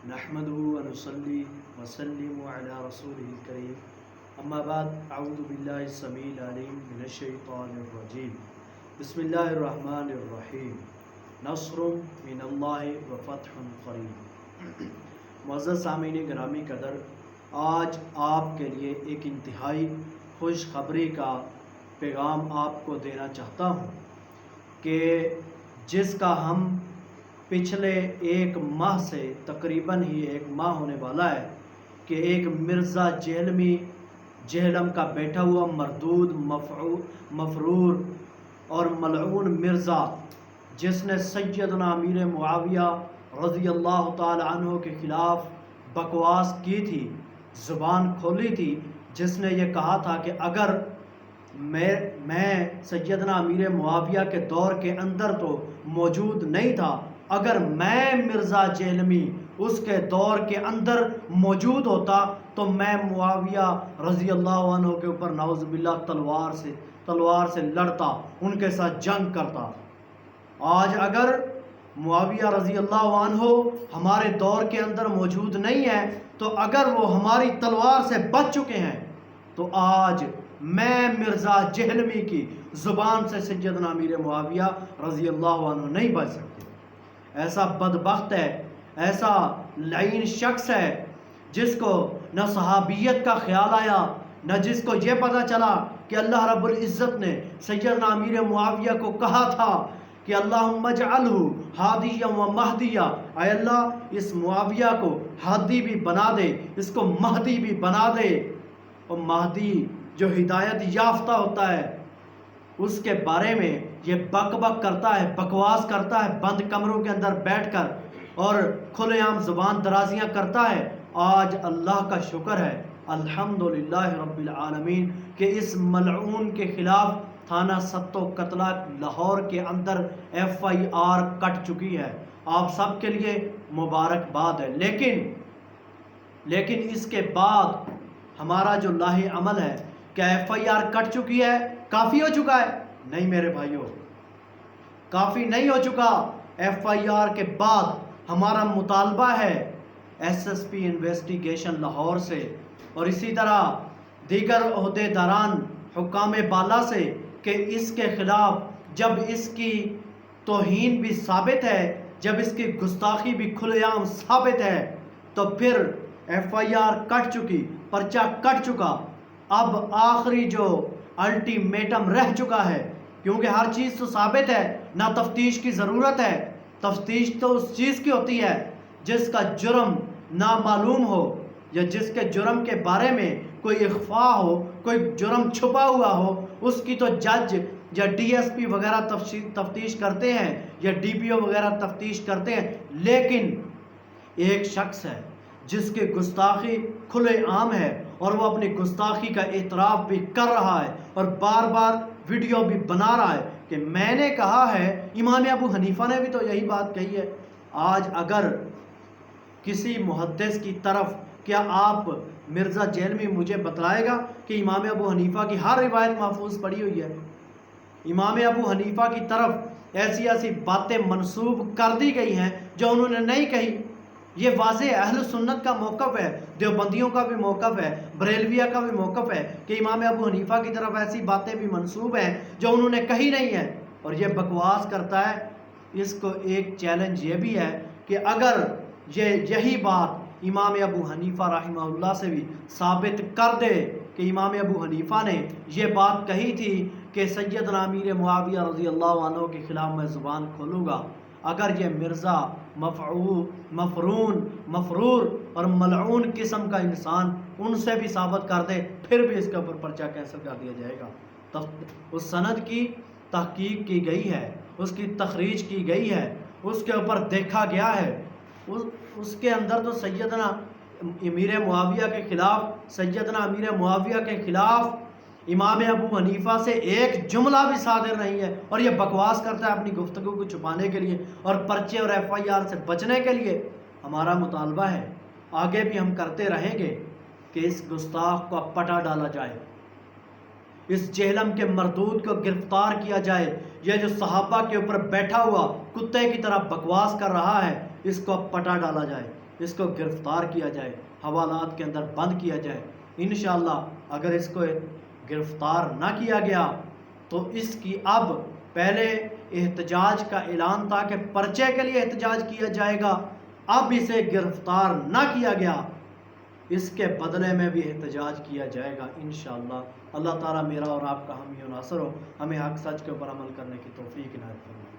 نحمده ونصلي وسلم على رسوله الكريم اما بعد اعوذ باللہ السمیع العلیم من الشیطان الرجیم بسم اللہ الرحمن الرحیم نصر من اللہ وفتح قریب۔ معزز سامعین گرامی قدر، آج آپ کے لیے ایک انتہائی خوشخبری کا پیغام آپ کو دینا چاہتا ہوں کہ جس کا ہم پچھلے ایک ماہ سے تقریباً ہی ایک ماہ ہونے والا ہے کہ ایک مرزا جہلم کا بیٹھا ہوا مردود مفرور اور ملعون مرزا، جس نے سیدنا امیر معاویہ رضی اللہ تعالی عنہ کے خلاف بکواس کی تھی، زبان کھولی تھی، جس نے یہ کہا تھا کہ اگر میں سیدنا امیر معاویہ کے دور کے اندر تو موجود نہیں تھا، اگر میں مرزا جہلمی اس کے دور کے اندر موجود ہوتا تو میں معاویہ رضی اللہ عنہ کے اوپر نعوذ باللہ تلوار سے لڑتا، ان کے ساتھ جنگ کرتا۔ آج اگر معاویہ رضی اللہ عنہ ہمارے دور کے اندر موجود نہیں ہے تو اگر وہ ہماری تلوار سے بچ چکے ہیں تو آج میں مرزا جہلمی کی زبان سے سیدنا امیر معاویہ رضی اللہ عنہ نہیں بچ سکتے۔ ایسا بدبخت ہے، ایسا لعین شخص ہے جس کو نہ صحابیت کا خیال آیا، نہ جس کو یہ پتہ چلا کہ اللہ رب العزت نے سیدنا امیر معاویہ کو کہا تھا کہ اللہم اجعلہ ہادیا و مہدیا، اے اللہ اس معاویہ کو ہادی بھی بنا دے، اس کو مہدی بھی بنا دے۔ اور مہدی جو ہدایت یافتہ ہوتا ہے اس کے بارے میں یہ بک کرتا ہے، بکواس کرتا ہے بند کمروں کے اندر بیٹھ کر اور کھلے عام زبان درازیاں کرتا ہے۔ آج اللہ کا شکر ہے الحمدللہ رب العالمین کہ اس ملعون کے خلاف تھانہ ست و قتلہ لاہور کے اندر FIR کٹ چکی ہے۔ آپ سب کے لیے مبارکباد ہے، لیکن اس کے بعد ہمارا جو لاہ عمل ہے، کیا FIR کٹ چکی ہے؟ کافی ہو چکا ہے؟ نہیں میرے بھائیوں، کافی نہیں ہو چکا۔ FIR کے بعد ہمارا مطالبہ ہے SSP انویسٹیگیشن لاہور سے اور اسی طرح دیگر عہدیداران حکام بالا سے کہ اس کے خلاف جب اس کی توہین بھی ثابت ہے، جب اس کی گستاخی بھی کھلے عام ثابت ہے تو پھر FIR کٹ چکی، پرچہ کٹ چکا، اب آخری جو الٹیمیٹم رہ چکا ہے، کیونکہ ہر چیز تو ثابت ہے، نہ تفتیش کی ضرورت ہے۔ تفتیش تو اس چیز کی ہوتی ہے جس کا جرم نامعلوم ہو یا جس کے جرم کے بارے میں کوئی اخفاء ہو، کوئی جرم چھپا ہوا ہو، اس کی تو جج یا DSP وغیرہ تفتیش کرتے ہیں یا DPO وغیرہ تفتیش کرتے ہیں، لیکن ایک شخص ہے جس کی گستاخی کھلے عام ہے اور وہ اپنی گستاخی کا اعتراف بھی کر رہا ہے اور بار بار ویڈیو بھی بنا رہا ہے کہ میں نے کہا ہے، امام ابو حنیفہ نے بھی تو یہی بات کہی ہے۔ آج اگر کسی محدث کی طرف، کیا آپ مرزا جہلمی مجھے بتلائے گا کہ امام ابو حنیفہ کی ہر روایت محفوظ پڑی ہوئی ہے؟ امام ابو حنیفہ کی طرف ایسی باتیں منسوب کر دی گئی ہیں جو انہوں نے نہیں کہی۔ یہ واضح اہل سنت کا موقف ہے، دیوبندیوں کا بھی موقف ہے، بریلویہ کا بھی موقف ہے کہ امام ابو حنیفہ کی طرف ایسی باتیں بھی منسوب ہیں جو انہوں نے کہی نہیں ہیں، اور یہ بکواس کرتا ہے۔ اس کو ایک چیلنج یہ بھی ہے کہ اگر یہی بات امام ابو حنیفہ رحمہ اللہ سے بھی ثابت کر دے کہ امام ابو حنیفہ نے یہ بات کہی تھی کہ سیدنا امیر معاویہ رضی اللہ عنہ کے خلاف میں زبان کھولوں گا، اگر یہ مرزا مفرور اور ملعون قسم کا انسان ان سے بھی ثابت کر دے، پھر بھی اس کے اوپر پرچہ کینسل کر دیا جائے گا۔ اس سند کی تحقیق کی گئی ہے، اس کی تخریج کی گئی ہے، اس کے اوپر دیکھا گیا ہے، اس کے اندر تو سیدنا امیر معاویہ کے خلاف امام ابو حنیفہ سے ایک جملہ بھی صادر نہیں ہے، اور یہ بکواس کرتا ہے اپنی گفتگو کو چھپانے کے لیے اور پرچے اور FIR سے بچنے کے لیے۔ ہمارا مطالبہ ہے، آگے بھی ہم کرتے رہیں گے کہ اس گستاخ کو پٹا ڈالا جائے، اس جہلم کے مردود کو گرفتار کیا جائے۔ یہ جو صحابہ کے اوپر بیٹھا ہوا کتے کی طرح بکواس کر رہا ہے، اس کو پٹا ڈالا جائے۔ اس کو گرفتار کیا جائے، حوالات کے اندر بند کیا جائے۔ انشاءاللہ اگر اس کو گرفتار نہ کیا گیا تو اس کی اب پہلے احتجاج کا اعلان تھا کہ پرچے کے لیے احتجاج کیا جائے گا، اب اسے گرفتار نہ کیا گیا، اس کے بدلے میں بھی احتجاج کیا جائے گا انشاءاللہ۔ اللہ تعالیٰ میرا اور آپ کا حامی و ناصر ہو، ہمیں حق سچ کے اوپر عمل کرنے کی توفیق عنایت فرمائے۔